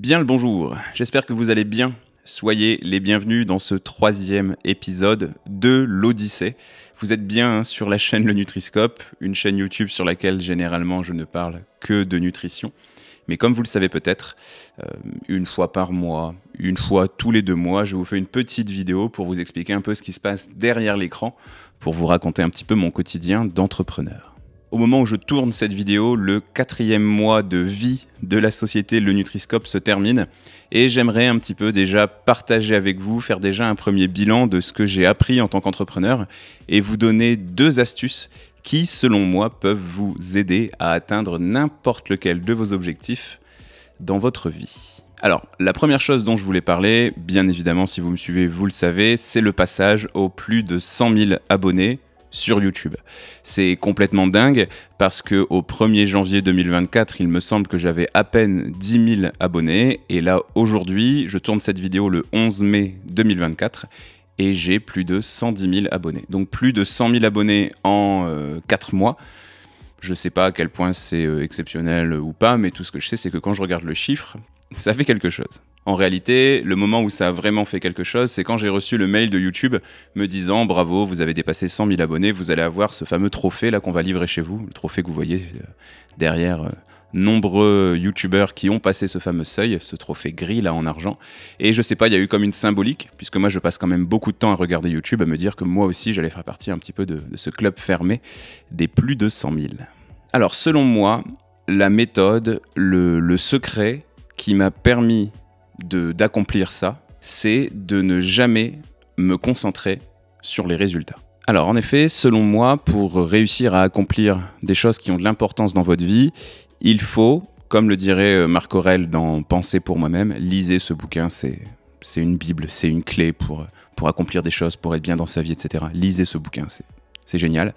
Bien le bonjour, j'espère que vous allez bien. Soyez les bienvenus dans ce 3e épisode de l'Odyssée. Vous êtes bien sur la chaîne Le Nutriscope, une chaîne YouTube sur laquelle généralement je ne parle que de nutrition. Mais comme vous le savez peut-être, une fois par mois, une fois tous les 2 mois, je vous fais une petite vidéo pour vous expliquer un peu ce qui se passe derrière l'écran, pour vous raconter un petit peu mon quotidien d'entrepreneur. Au moment où je tourne cette vidéo, le 4e mois de vie de la société Le Nutriscope se termine et j'aimerais un petit peu déjà partager avec vous, faire déjà un premier bilan de ce que j'ai appris en tant qu'entrepreneur et vous donner 2 astuces qui, selon moi, peuvent vous aider à atteindre n'importe lequel de vos objectifs dans votre vie. Alors, la première chose dont je voulais parler, bien évidemment, si vous me suivez, vous le savez, c'est le passage aux plus de 100 000 abonnés sur YouTube. C'est complètement dingue parce qu'au 1er janvier 2024, il me semble que j'avais à peine 10 000 abonnés. Et là, aujourd'hui, je tourne cette vidéo le 11 mai 2024 et j'ai plus de 110 000 abonnés. Donc plus de 100 000 abonnés en 4 mois. Je ne sais pas à quel point c'est exceptionnel ou pas, mais tout ce que je sais, c'est que quand je regarde le chiffre, ça fait quelque chose. En réalité, le moment où ça a vraiment fait quelque chose, c'est quand j'ai reçu le mail de YouTube me disant « Bravo, vous avez dépassé 100 000 abonnés, vous allez avoir ce fameux trophée là qu'on va livrer chez vous. » Le trophée que vous voyez derrière nombreux YouTubeurs qui ont passé ce fameux seuil, ce trophée gris là en argent. Et je sais pas, il y a eu comme une symbolique, puisque moi je passe quand même beaucoup de temps à regarder YouTube, à me dire que moi aussi j'allais faire partie un petit peu de ce club fermé des plus de 100 000. Alors selon moi, la méthode, le secret qui m'a permis d'accomplir ça, c'est de ne jamais me concentrer sur les résultats. Alors en effet, selon moi, pour réussir à accomplir des choses qui ont de l'importance dans votre vie, il faut, comme le dirait Marc Aurèle dans Penser pour moi-même, lisez ce bouquin, c'est une bible, c'est une clé pour accomplir des choses, pour être bien dans sa vie, etc. Lisez ce bouquin, c'est génial.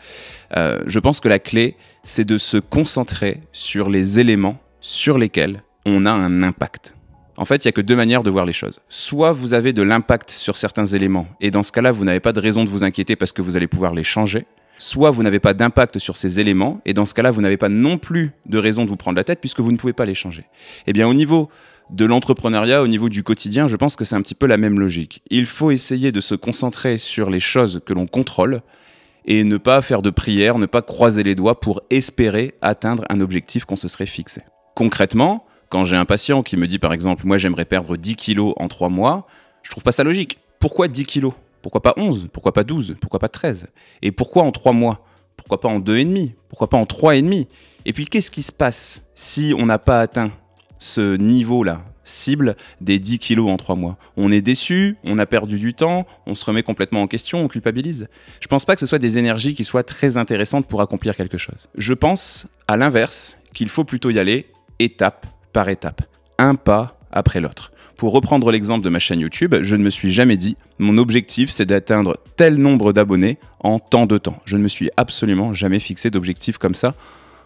Je pense que la clé, c'est de se concentrer sur les éléments sur lesquels on a un impact. En fait, il n'y a que 2 manières de voir les choses. Soit vous avez de l'impact sur certains éléments, et dans ce cas-là, vous n'avez pas de raison de vous inquiéter parce que vous allez pouvoir les changer. Soit vous n'avez pas d'impact sur ces éléments, et dans ce cas-là, vous n'avez pas non plus de raison de vous prendre la tête puisque vous ne pouvez pas les changer. Eh bien, au niveau de l'entrepreneuriat, au niveau du quotidien, je pense que c'est un petit peu la même logique. Il faut essayer de se concentrer sur les choses que l'on contrôle et ne pas faire de prière, ne pas croiser les doigts pour espérer atteindre un objectif qu'on se serait fixé. Concrètement, quand j'ai un patient qui me dit par exemple « moi j'aimerais perdre 10 kilos en 3 mois », je trouve pas ça logique. Pourquoi 10 kilos? Pourquoi pas 11? Pourquoi pas 12? Pourquoi pas 13? Et pourquoi en 3 mois? Pourquoi pas en 2,5? Pourquoi pas en 3,5? Et puis qu'est-ce qui se passe si on n'a pas atteint ce niveau-là, cible des 10 kilos en 3 mois? On est déçu, on a perdu du temps, on se remet complètement en question, on culpabilise. Je pense pas que ce soit des énergies qui soient très intéressantes pour accomplir quelque chose. Je pense, à l'inverse, qu'il faut plutôt y aller étape par étape, un pas après l'autre. Pour reprendre l'exemple de ma chaîne YouTube, je ne me suis jamais dit « mon objectif c'est d'atteindre tel nombre d'abonnés en tant de temps ». Je ne me suis absolument jamais fixé d'objectif comme ça,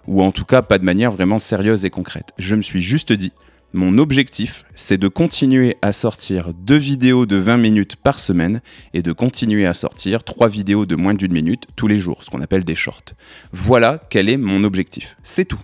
ou en tout cas pas de manière vraiment sérieuse et concrète. Je me suis juste dit « mon objectif c'est de continuer à sortir 2 vidéos de 20 minutes par semaine et de continuer à sortir 3 vidéos de moins d'1 minute tous les jours, ce qu'on appelle des shorts. Voilà quel est mon objectif, c'est tout.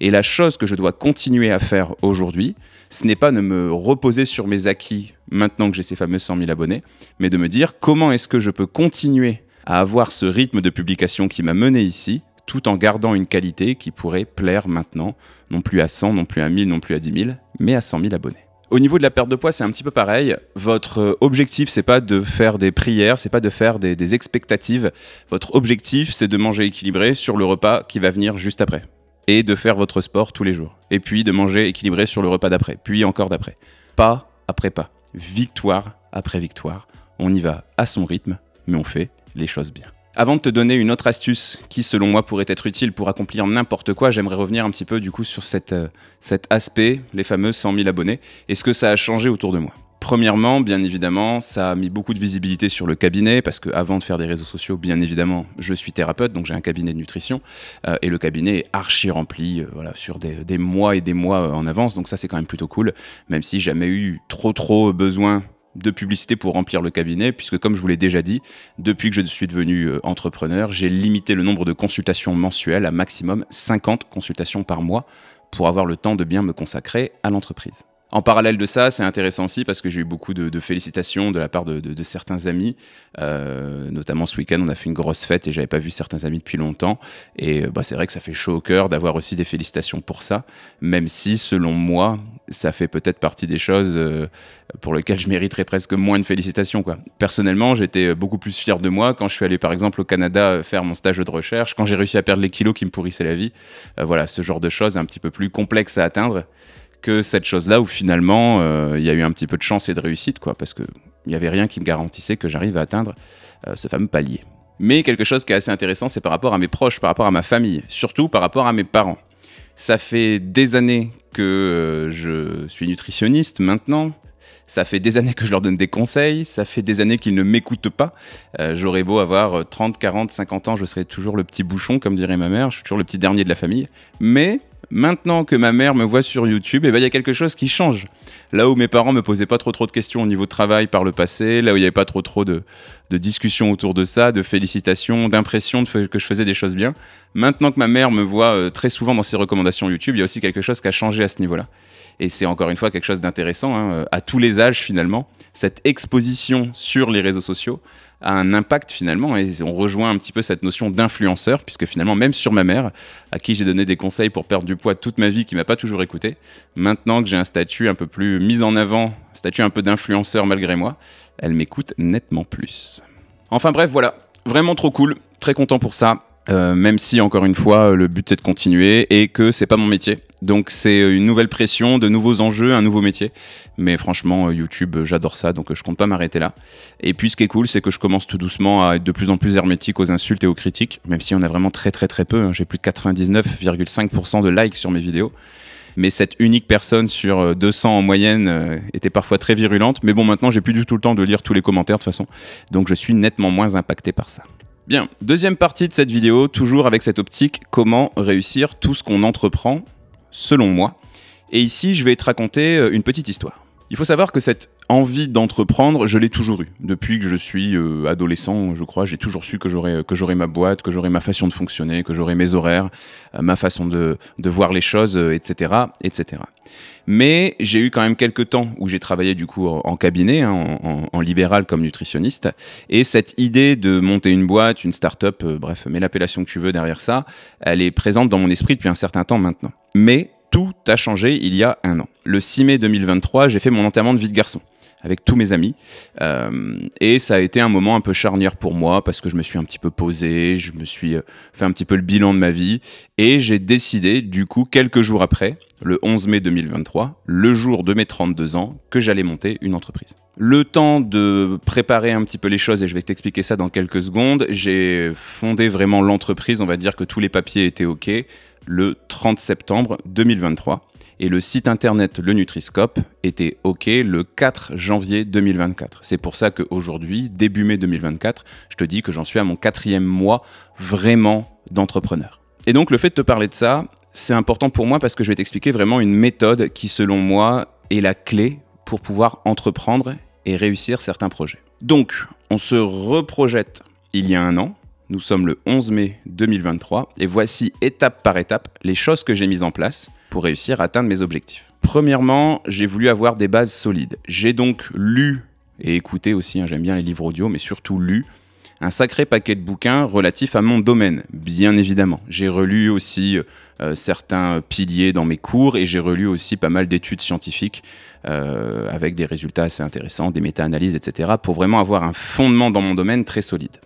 Et la chose que je dois continuer à faire aujourd'hui, ce n'est pas de me reposer sur mes acquis maintenant que j'ai ces fameux 100 000 abonnés, mais de me dire comment est-ce que je peux continuer à avoir ce rythme de publication qui m'a mené ici, tout en gardant une qualité qui pourrait plaire maintenant, non plus à 100, non plus à 1000, non plus à 10 000, mais à 100 000 abonnés. Au niveau de la perte de poids, c'est un petit peu pareil. Votre objectif, c'est pas de faire des prières, c'est pas de faire des expectatives. Votre objectif, c'est de manger équilibré sur le repas qui va venir juste après. Et de faire votre sport tous les jours. Et puis de manger équilibré sur le repas d'après, puis encore d'après. Pas après pas. Victoire après victoire. On y va à son rythme, mais on fait les choses bien. Avant de te donner une autre astuce qui, selon moi, pourrait être utile pour accomplir n'importe quoi, j'aimerais revenir un petit peu du coup sur cet aspect, les fameux 100 000 abonnés, et ce que ça a changé autour de moi. Premièrement, bien évidemment, ça a mis beaucoup de visibilité sur le cabinet parce qu'avant de faire des réseaux sociaux, bien évidemment, je suis thérapeute, donc j'ai un cabinet de nutrition et le cabinet est archi rempli voilà, sur des mois et des mois en avance, donc ça c'est quand même plutôt cool, même si j'ai jamais eu trop besoin de publicité pour remplir le cabinet, puisque comme je vous l'ai déjà dit, depuis que je suis devenu entrepreneur, j'ai limité le nombre de consultations mensuelles à maximum 50 consultations par mois pour avoir le temps de bien me consacrer à l'entreprise. En parallèle de ça, c'est intéressant aussi parce que j'ai eu beaucoup de félicitations de la part de certains amis. Notamment ce week-end, on a fait une grosse fête et j'avais pas vu certains amis depuis longtemps. Et c'est vrai que ça fait chaud au cœur d'avoir aussi des félicitations pour ça, même si, selon moi, ça fait peut-être partie des choses pour lesquelles je mériterais presque moins de félicitations, quoi. Personnellement, j'étais beaucoup plus fier de moi quand je suis allé, par exemple, au Canada faire mon stage de recherche, quand j'ai réussi à perdre les kilos qui me pourrissaient la vie. Voilà, ce genre de choses un petit peu plus complexes à atteindre que cette chose-là où finalement il y a eu un petit peu de chance et de réussite, quoi, parce qu'il n'y avait rien qui me garantissait que j'arrive à atteindre ce fameux palier. Mais quelque chose qui est assez intéressant, c'est par rapport à mes proches, par rapport à ma famille, surtout par rapport à mes parents. Ça fait des années que je suis nutritionniste maintenant. Ça fait des années que je leur donne des conseils, ça fait des années qu'ils ne m'écoutent pas. J'aurais beau avoir 30, 40, 50 ans, je serai toujours le petit bouchon, comme dirait ma mère, je suis toujours le petit dernier de la famille. Mais maintenant que ma mère me voit sur YouTube, il y a quelque chose qui change. Là où mes parents me posaient pas trop de questions au niveau de travail par le passé, là où il n'y avait pas trop de discussions autour de ça, de félicitations, d'impressions que je faisais des choses bien. Maintenant que ma mère me voit très souvent dans ses recommandations YouTube, il y a aussi quelque chose qui a changé à ce niveau-là. Et c'est encore une fois quelque chose d'intéressant, hein, à tous les âges finalement. Cette exposition sur les réseaux sociaux a un impact finalement, et on rejoint un petit peu cette notion d'influenceur, puisque finalement même sur ma mère, à qui j'ai donné des conseils pour perdre du poids toute ma vie, qui m'a pas toujours écouté, maintenant que j'ai un statut un peu plus mis en avant, statut un peu d'influenceur malgré moi, elle m'écoute nettement plus. Enfin bref, voilà, vraiment trop cool, très content pour ça. Même si, encore une fois, le but c'est de continuer et que c'est pas mon métier. Donc c'est une nouvelle pression, de nouveaux enjeux, un nouveau métier. Mais franchement, YouTube, j'adore ça, donc je compte pas m'arrêter là. Et puis ce qui est cool, c'est que je commence tout doucement à être de plus en plus hermétique aux insultes et aux critiques, même si on a vraiment très peu, hein. J'ai plus de 99,5% de likes sur mes vidéos. Mais cette unique personne sur 200 en moyenne était parfois très virulente. Mais bon, maintenant, j'ai plus du tout le temps de lire tous les commentaires de toute façon. Donc je suis nettement moins impacté par ça. Bien, deuxième partie de cette vidéo, toujours avec cette optique, comment réussir tout ce qu'on entreprend, selon moi. Et ici, je vais te raconter une petite histoire. Il faut savoir que cette envie d'entreprendre, je l'ai toujours eue. Depuis que je suis adolescent, je crois, j'ai toujours su que j'aurais ma boîte, que j'aurais ma façon de fonctionner, que j'aurais mes horaires, ma façon de voir les choses, etc., etc. Mais j'ai eu quand même quelques temps où j'ai travaillé du coup en cabinet, hein, en libéral comme nutritionniste. Et cette idée de monter une boîte, une start-up, bref, mets l'appellation que tu veux derrière ça, elle est présente dans mon esprit depuis un certain temps maintenant. Mais tout a changé il y a un an. Le 6 mai 2023, j'ai fait mon enterrement de vie de garçon avec tous mes amis. Et ça a été un moment un peu charnière pour moi parce que je me suis un petit peu posé, je me suis fait un petit peu le bilan de ma vie et j'ai décidé du coup quelques jours après, le 11 mai 2023, le jour de mes 32 ans, que j'allais monter une entreprise. Le temps de préparer un petit peu les choses, et je vais t'expliquer ça dans quelques secondes, j'ai fondé vraiment l'entreprise, on va dire que tous les papiers étaient OK, le 30 septembre 2023. Et le site internet Le Nutriscope était OK le 4 janvier 2024. C'est pour ça qu'aujourd'hui, début mai 2024, je te dis que j'en suis à mon 4e mois vraiment d'entrepreneur. Et donc le fait de te parler de ça, c'est important pour moi parce que je vais t'expliquer vraiment une méthode qui, selon moi, est la clé pour pouvoir entreprendre et réussir certains projets. Donc, on se reprojette il y a un an. Nous sommes le 11 mai 2023 et voici étape par étape les choses que j'ai mises en place pour réussir à atteindre mes objectifs. Premièrement, j'ai voulu avoir des bases solides. J'ai donc lu et écouté aussi, hein, j'aime bien les livres audio, mais surtout lu un sacré paquet de bouquins relatifs à mon domaine, bien évidemment. J'ai relu aussi certains piliers dans mes cours et j'ai relu aussi pas mal d'études scientifiques avec des résultats assez intéressants, des méta-analyses, etc. pour vraiment avoir un fondement dans mon domaine très solide.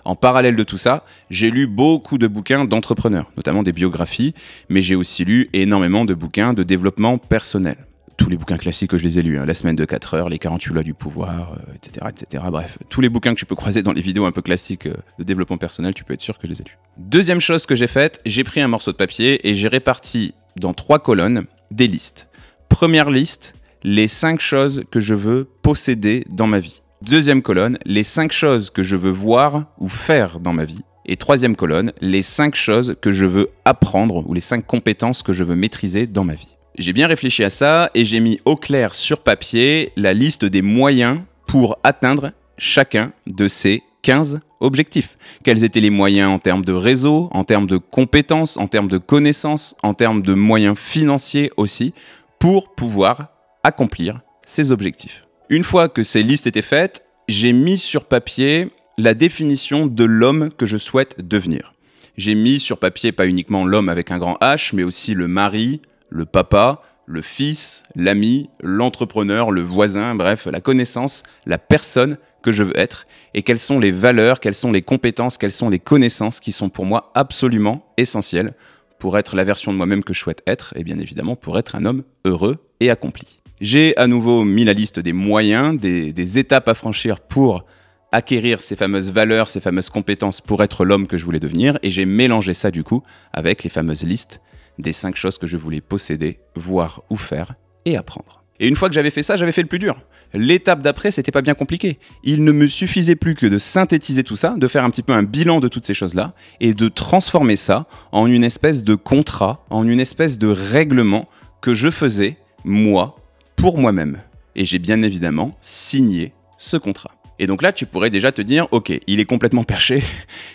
En parallèle de tout ça, j'ai lu beaucoup de bouquins d'entrepreneurs, notamment des biographies, mais j'ai aussi lu énormément de bouquins de développement personnel. Tous les bouquins classiques que je les ai lus, hein, La semaine de 4 heures, Les 48 lois du pouvoir, etc., etc. Bref, tous les bouquins que tu peux croiser dans les vidéos un peu classiques de développement personnel, tu peux être sûr que je les ai lus. Deuxième chose que j'ai faite, j'ai pris un morceau de papier et j'ai réparti dans 3 colonnes des listes. Première liste, les 5 choses que je veux posséder dans ma vie. Deuxième colonne, les 5 choses que je veux voir ou faire dans ma vie. Et troisième colonne, les 5 choses que je veux apprendre ou les 5 compétences que je veux maîtriser dans ma vie. J'ai bien réfléchi à ça et j'ai mis au clair sur papier la liste des moyens pour atteindre chacun de ces 15 objectifs. Quels étaient les moyens en termes de réseau, en termes de compétences, en termes de connaissances, en termes de moyens financiers aussi, pour pouvoir accomplir ses objectifs. Une fois que ces listes étaient faites, j'ai mis sur papier la définition de l'homme que je souhaite devenir. J'ai mis sur papier pas uniquement l'homme avec un grand H, mais aussi le mari, le papa, le fils, l'ami, l'entrepreneur, le voisin, bref, la connaissance, la personne que je veux être, et quelles sont les valeurs, quelles sont les compétences, quelles sont les connaissances qui sont pour moi absolument essentielles pour être la version de moi-même que je souhaite être, et bien évidemment pour être un homme heureux et accompli. J'ai à nouveau mis la liste des moyens, des étapes à franchir pour acquérir ces fameuses valeurs, ces fameuses compétences pour être l'homme que je voulais devenir, et j'ai mélangé ça du coup avec les fameuses listes des 5 choses que je voulais posséder, voir ou faire et apprendre. Et une fois que j'avais fait ça, j'avais fait le plus dur. L'étape d'après, c'était pas bien compliqué. Il ne me suffisait plus que de synthétiser tout ça, de faire un petit peu un bilan de toutes ces choses-là, et de transformer ça en une espèce de contrat, en une espèce de règlement que je faisais, moi, pour moi-même. Et j'ai bien évidemment signé ce contrat. Et donc là, tu pourrais déjà te dire, ok, il est complètement perché,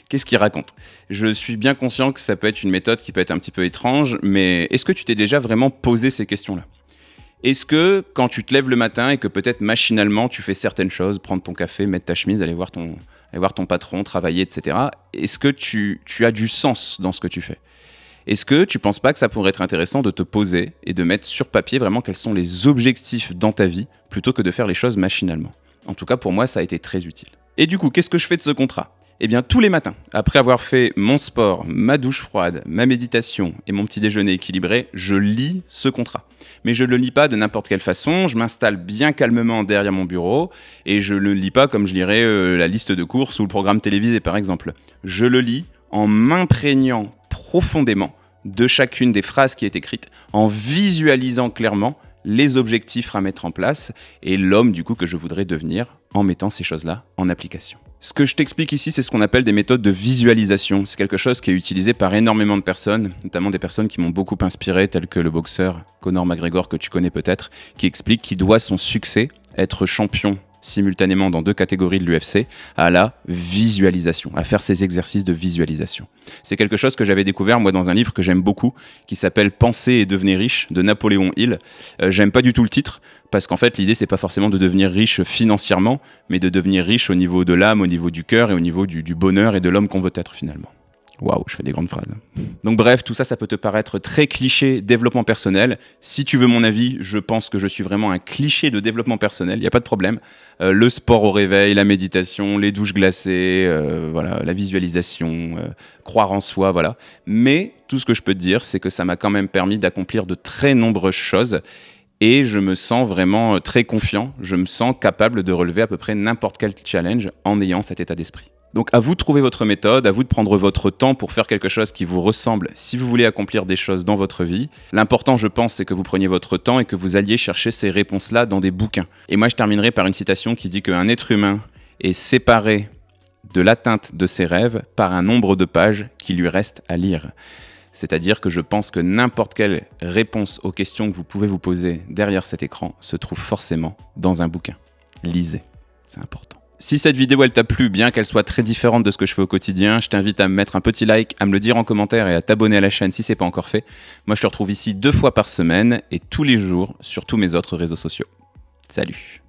qu'est-ce qu'il raconte? Je suis bien conscient que ça peut être une méthode qui peut être un petit peu étrange, mais est-ce que tu t'es déjà vraiment posé ces questions-là? Est-ce que quand tu te lèves le matin et que peut-être machinalement tu fais certaines choses, prendre ton café, mettre ta chemise, aller voir ton patron, travailler, etc., est-ce que tu as du sens dans ce que tu fais? Est-ce que tu ne penses pas que ça pourrait être intéressant de te poser et de mettre sur papier vraiment quels sont les objectifs dans ta vie plutôt que de faire les choses machinalement? En tout cas, pour moi, ça a été très utile. Et du coup, qu'est-ce que je fais de ce contrat? Eh bien, tous les matins, après avoir fait mon sport, ma douche froide, ma méditation et mon petit déjeuner équilibré, je lis ce contrat. Mais je ne le lis pas de n'importe quelle façon, je m'installe bien calmement derrière mon bureau et je ne le lis pas comme je lirais la liste de courses ou le programme télévisé par exemple. Je le lis en m'imprégnant profondément de chacune des phrases qui est écrite, en visualisant clairement les objectifs à mettre en place et l'homme du coup que je voudrais devenir en mettant ces choses-là en application. Ce que je t'explique ici, c'est ce qu'on appelle des méthodes de visualisation. C'est quelque chose qui est utilisé par énormément de personnes, notamment des personnes qui m'ont beaucoup inspiré, telles que le boxeur Conor McGregor que tu connais peut-être, qui explique qu'il doit son succès, être champion simultanément dans 2 catégories de l'UFC, à la visualisation, à faire ces exercices de visualisation. C'est quelque chose que j'avais découvert moi dans un livre que j'aime beaucoup, qui s'appelle « Penser et devenir riche » de Napoléon Hill. J'aime pas du tout le titre, parce qu'en fait l'idée c'est pas forcément de devenir riche financièrement, mais de devenir riche au niveau de l'âme, au niveau du cœur et au niveau du bonheur et de l'homme qu'on veut être finalement. Waouh, je fais des grandes phrases. Donc bref, tout ça, ça peut te paraître très cliché développement personnel. Si tu veux mon avis, je pense que je suis vraiment un cliché de développement personnel, il n'y a pas de problème. Le sport au réveil, la méditation, les douches glacées, voilà, la visualisation, croire en soi, voilà. Mais tout ce que je peux te dire, c'est que ça m'a quand même permis d'accomplir de très nombreuses choses et je me sens vraiment très confiant, je me sens capable de relever à peu près n'importe quel challenge en ayant cet état d'esprit. Donc à vous de trouver votre méthode, à vous de prendre votre temps pour faire quelque chose qui vous ressemble si vous voulez accomplir des choses dans votre vie. L'important, je pense, c'est que vous preniez votre temps et que vous alliez chercher ces réponses-là dans des bouquins. Et moi, je terminerai par une citation qui dit qu'un être humain est séparé de l'atteinte de ses rêves par un nombre de pages qui lui reste à lire. C'est-à-dire que je pense que n'importe quelle réponse aux questions que vous pouvez vous poser derrière cet écran se trouve forcément dans un bouquin. Lisez, c'est important. Si cette vidéo elle t'a plu, bien qu'elle soit très différente de ce que je fais au quotidien, je t'invite à me mettre un petit like, à me le dire en commentaire et à t'abonner à la chaîne si c'est pas encore fait. Moi je te retrouve ici 2 fois par semaine et tous les jours sur tous mes autres réseaux sociaux. Salut!